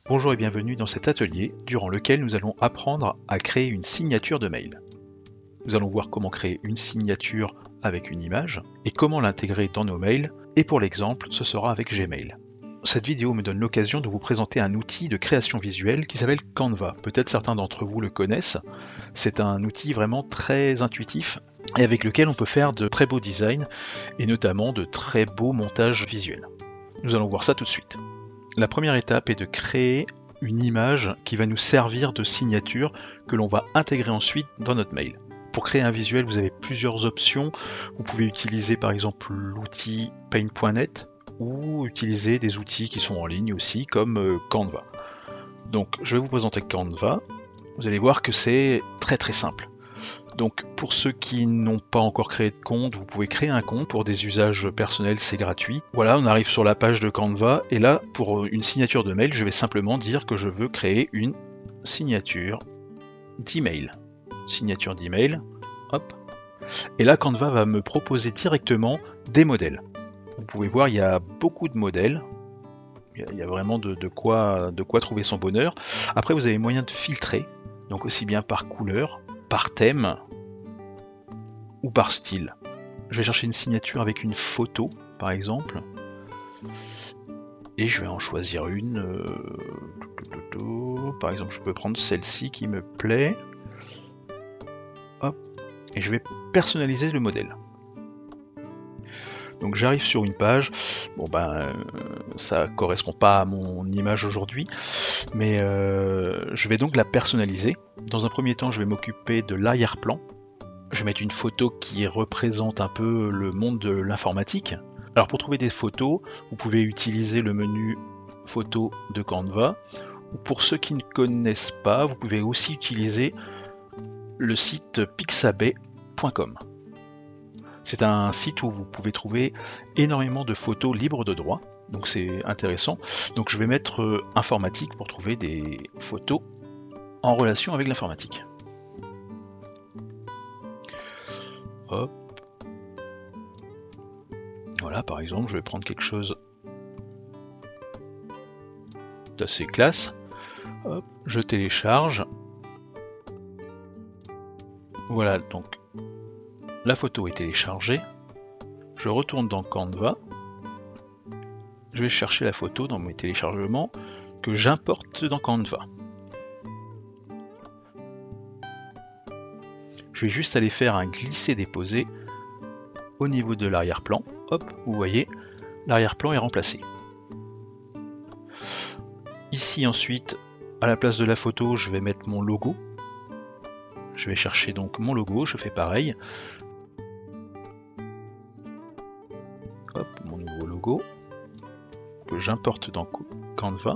Bonjour et bienvenue dans cet atelier durant lequel nous allons apprendre à créer une signature de mail. Nous allons voir comment créer une signature avec une image et comment l'intégrer dans nos mails, et pour l'exemple, ce sera avec Gmail. Cette vidéo me donne l'occasion de vous présenter un outil de création visuelle qui s'appelle Canva. Peut-être certains d'entre vous le connaissent. C'est un outil vraiment très intuitif et avec lequel on peut faire de très beaux designs et notamment de très beaux montages visuels. Nous allons voir ça tout de suite. La première étape est de créer une image qui va nous servir de signature que l'on va intégrer ensuite dans notre mail. Pour créer un visuel, vous avez plusieurs options. Vous pouvez utiliser par exemple l'outil Paint.net ou utiliser des outils qui sont en ligne aussi comme Canva. Donc je vais vous présenter Canva. Vous allez voir que c'est très simple. Donc pour ceux qui n'ont pas encore créé de compte, vous pouvez créer un compte pour des usages personnels, c'est gratuit. Voilà, on arrive sur la page de Canva et là pour une signature de mail, je vais simplement dire que je veux créer une signature d'email. Signature d'email, hop. Et là Canva va me proposer directement des modèles. Vous pouvez voir, il y a beaucoup de modèles. Il y a vraiment de quoi trouver son bonheur. Après vous avez moyen de filtrer, donc aussi bien par couleur, par thème ou par style. Je vais chercher une signature avec une photo par exemple et je vais en choisir une. Par exemple je peux prendre celle-ci qui me plaît. Hop. Et je vais personnaliser le modèle. Donc j'arrive sur une page, bon ça correspond pas à mon image aujourd'hui, mais je vais donc la personnaliser. Dans un premier temps, je vais m'occuper de l'arrière-plan. Je vais mettre une photo qui représente un peu le monde de l'informatique. Alors pour trouver des photos, vous pouvez utiliser le menu photo de Canva. Ou pour ceux qui ne connaissent pas, vous pouvez aussi utiliser le site pixabay.com. C'est un site où vous pouvez trouver énormément de photos libres de droit, donc c'est intéressant. Donc je vais mettre informatique pour trouver des photos en relation avec l'informatique. Hop. Voilà, par exemple, je vais prendre quelque chose d'assez classe. Hop, je télécharge. Voilà, donc la photo est téléchargée. Je retourne dans Canva. Je vais chercher la photo dans mes téléchargements que j'importe dans Canva. Je vais juste aller faire un glisser-déposer au niveau de l'arrière-plan. Hop, vous voyez, l'arrière-plan est remplacé. Ici ensuite, à la place de la photo, je vais mettre mon logo. Je vais chercher donc mon logo, je fais pareil. Hop, mon nouveau logo que j'importe dans Canva.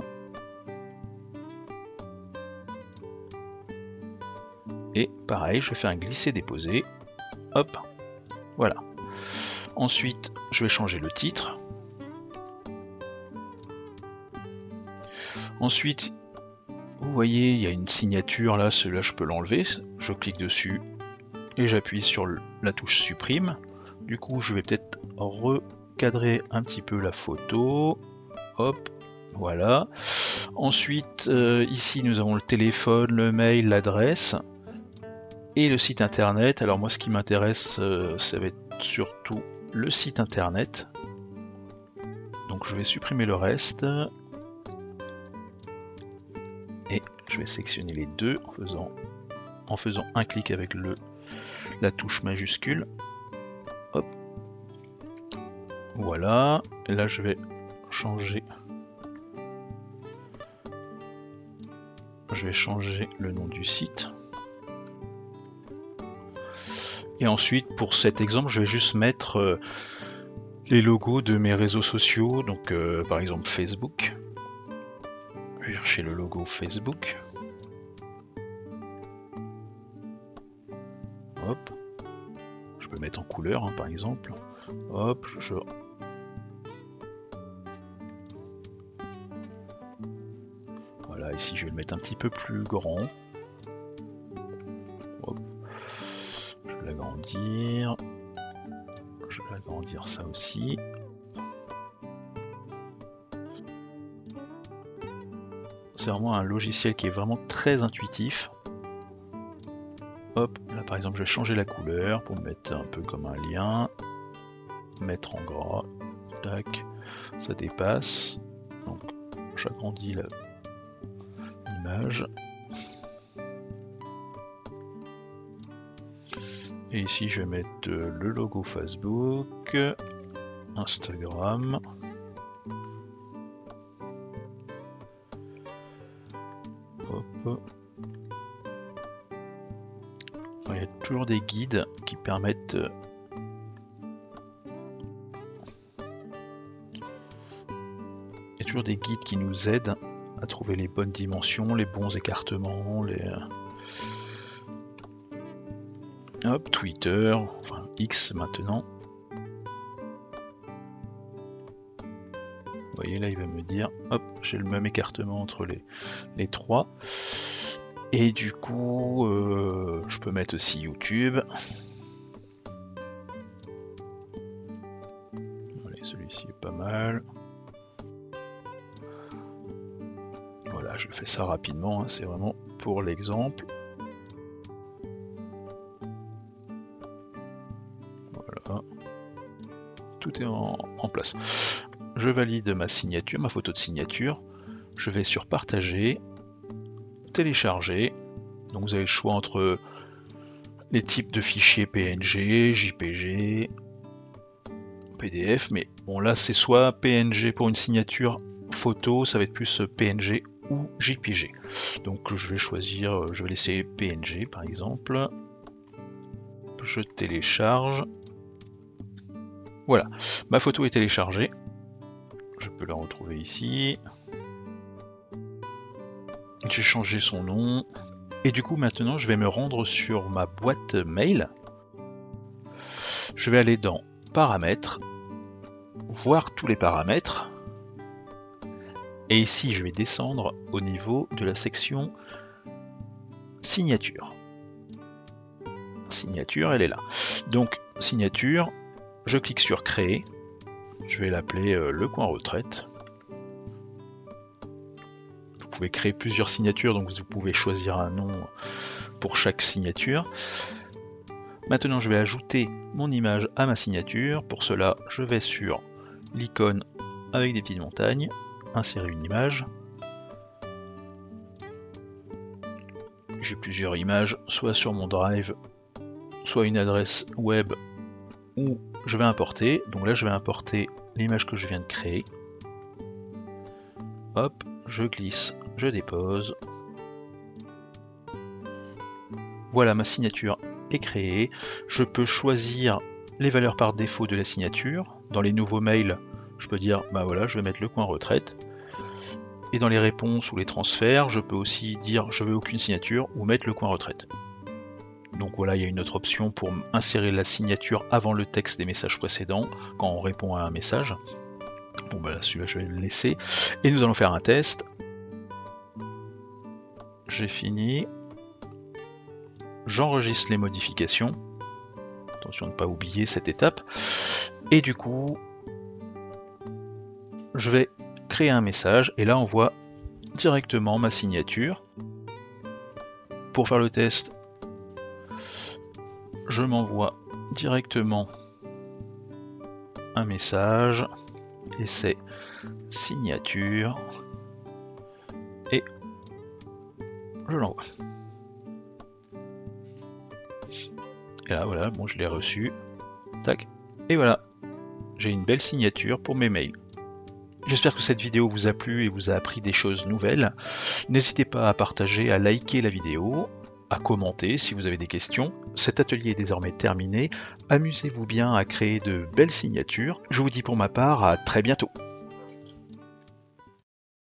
Et pareil, je vais faire un glisser-déposer. Hop, voilà. Ensuite, je vais changer le titre. Ensuite, vous voyez, il y a une signature là, celui-là je peux l'enlever. Je clique dessus et j'appuie sur la touche supprime. Du coup, je vais peut-être recadrer un petit peu la photo. Hop, voilà. Ensuite, ici nous avons le téléphone, le mail, l'adresse et le site internet. Alors moi, ce qui m'intéresse, ça va être surtout le site internet. Donc je vais supprimer le reste. Et je vais sélectionner les deux en faisant un clic avec la touche majuscule. Hop. Voilà. Et là je vais changer. Je vais changer le nom du site. Et ensuite, pour cet exemple, je vais juste mettre les logos de mes réseaux sociaux. Donc par exemple Facebook. Je vais chercher le logo Facebook. Hop. Je peux mettre en couleur, par exemple. Hop, Voilà, ici je vais le mettre un petit peu plus grand. Hop. Je vais l'agrandir. Je vais agrandir ça aussi. c'est vraiment un logiciel qui est vraiment très intuitif. Hop, là par exemple je vais changer la couleur pour me mettre un peu comme un lien, mettre en gras, tac, ça dépasse, donc j'agrandis l'image. Et ici je vais mettre le logo Facebook, Instagram. Hop. Il y a toujours des guides qui permettent des guides qui nous aident à trouver les bonnes dimensions, les bons écartements, Hop, Twitter, enfin X maintenant. Vous voyez là il va me dire, hop, j'ai le même écartement entre les trois. Et du coup, je peux mettre aussi YouTube. Allez, celui-ci est pas mal. Voilà, je fais ça rapidement, hein, c'est vraiment pour l'exemple. Voilà. Tout est en place. Je valide ma signature, ma photo de signature. Je vais sur Partager, Télécharger. Donc vous avez le choix entre les types de fichiers PNG, JPG, PDF. Mais bon là c'est soit PNG pour une signature photo, ça va être plus PNG ou JPG. Donc je vais choisir, je vais laisser PNG par exemple. Je télécharge. Voilà, ma photo est téléchargée. Je peux la retrouver ici. J'ai changé son nom. Et du coup maintenant je vais me rendre sur ma boîte mail. Je vais aller dans Paramètres, voir tous les paramètres. Et ici je vais descendre au niveau de la section Signature. Signature, elle est là. Donc signature, je clique sur Créer. Je vais l'appeler Le Coin Retraite. Vous pouvez créer plusieurs signatures, donc vous pouvez choisir un nom pour chaque signature. Maintenant, je vais ajouter mon image à ma signature. Pour cela, je vais sur l'icône avec des petites montagnes, insérer une image. J'ai plusieurs images, soit sur mon Drive, soit une adresse web où je vais importer. Donc là, je vais importer l'image que je viens de créer. Hop, je glisse, je dépose. Voilà, ma signature est créée. Je peux choisir les valeurs par défaut de la signature. Dans les nouveaux mails, je peux dire, bah voilà, je vais mettre Le Coin Retraite. Et dans les réponses ou les transferts, je peux aussi dire, je veux aucune signature ou mettre Le Coin Retraite. Donc voilà, il y a une autre option pour insérer la signature avant le texte des messages précédents, quand on répond à un message. Bon bah là, celui-là, je vais le laisser. Et nous allons faire un test. J'ai fini. J'enregistre les modifications. Attention de ne pas oublier cette étape. Et du coup, je vais créer un message. Et là, on voit directement ma signature. Pour faire le test, je m'envoie directement un message. Et c'est signature. Et je l'envoie. Et là, voilà, bon, je l'ai reçu. Tac. Et voilà. J'ai une belle signature pour mes mails. J'espère que cette vidéo vous a plu et vous a appris des choses nouvelles. N'hésitez pas à partager, à liker la vidéo, à commenter si vous avez des questions. Cet atelier est désormais terminé. Amusez-vous bien à créer de belles signatures. Je vous dis pour ma part à très bientôt.